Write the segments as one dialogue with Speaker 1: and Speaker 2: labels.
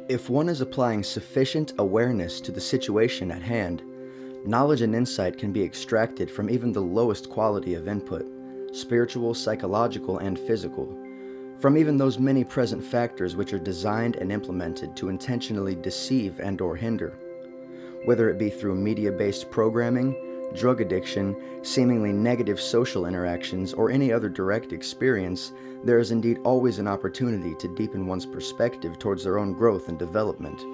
Speaker 1: If one is applying sufficient awareness to the situation at hand, knowledge and insight can be extracted from even the lowest quality of input, spiritual, psychological, and physical, from even those many present factors which are designed and implemented to intentionally deceive and/or hinder. Whether it be through media-based programming, drug addiction, seemingly negative social interactions, or any other direct experience, there is indeed always an opportunity to deepen one's perspective towards their own growth and development,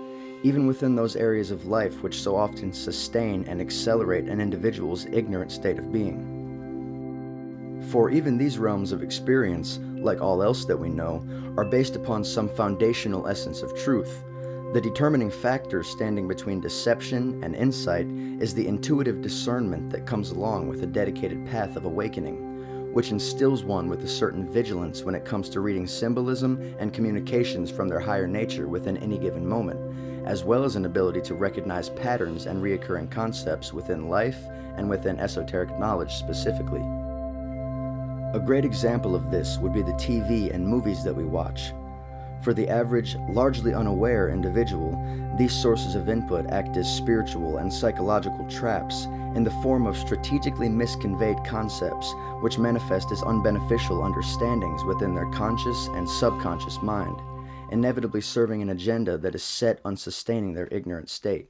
Speaker 1: even within those areas of life which so often sustain and accelerate an individual's ignorant state of being. For even these realms of experience, like all else that we know, are based upon some foundational essence of truth. The determining factor standing between deception and insight is the intuitive discernment that comes along with a dedicated path of awakening, which instills one with a certain vigilance when it comes to reading symbolism and communications from their higher nature within any given moment, as well as an ability to recognize patterns and recurring concepts within life and within esoteric knowledge specifically. A great example of this would be the TV and movies that we watch. For the average, largely unaware individual, these sources of input act as spiritual and psychological traps in the form of strategically misconveyed concepts which manifest as unbeneficial understandings within their conscious and subconscious mind, inevitably serving an agenda that is set on sustaining their ignorant state.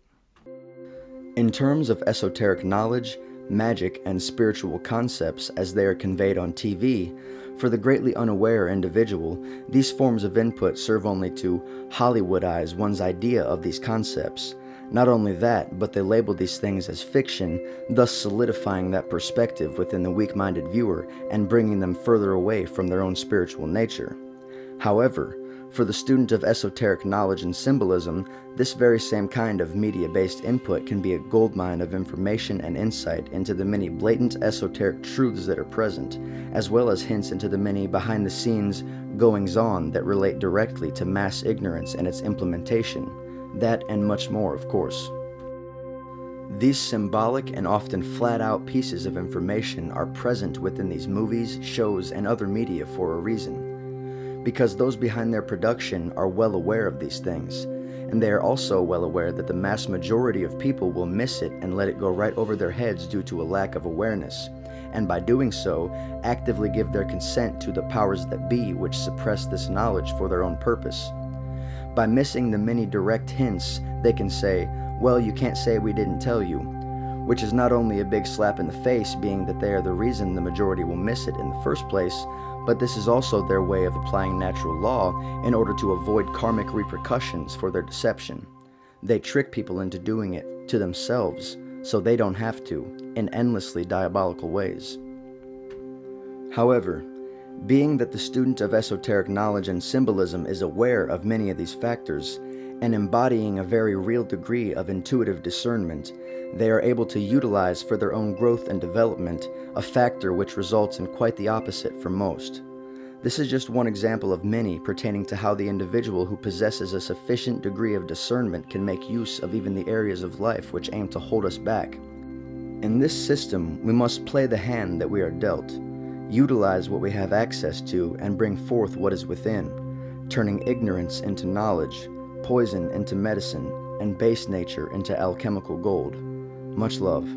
Speaker 1: In terms of esoteric knowledge, magic, and spiritual concepts as they are conveyed on TV, for the greatly unaware individual, these forms of input serve only to Hollywoodize one's idea of these concepts. Not only that, but they label these things as fiction, thus solidifying that perspective within the weak-minded viewer and bringing them further away from their own spiritual nature. However, for the student of esoteric knowledge and symbolism, this very same kind of media-based input can be a goldmine of information and insight into the many blatant esoteric truths that are present, as well as hints into the many behind-the-scenes goings-on that relate directly to mass ignorance and its implementation. That and much more, of course. These symbolic and often flat-out pieces of information are present within these movies, shows, and other media for a reason, because those behind their production are well aware of these things, and they are also well aware that the mass majority of people will miss it and let it go right over their heads due to a lack of awareness, and by doing so, actively give their consent to the powers that be which suppress this knowledge for their own purpose. By missing the many direct hints, they can say, "Well, you can't say we didn't tell you," which is not only a big slap in the face, being that they are the reason the majority will miss it in the first place, but this is also their way of applying natural law in order to avoid karmic repercussions for their deception. They trick people into doing it to themselves, so they don't have to, in endlessly diabolical ways. However, being that the student of esoteric knowledge and symbolism is aware of many of these factors, and embodying a very real degree of intuitive discernment, they are able to utilize for their own growth and development a factor which results in quite the opposite for most. This is just one example of many pertaining to how the individual who possesses a sufficient degree of discernment can make use of even the areas of life which aim to hold us back. In this system, we must play the hand that we are dealt, utilize what we have access to, and bring forth what is within, turning ignorance into knowledge, poison into medicine, and base nature into alchemical gold. Much love.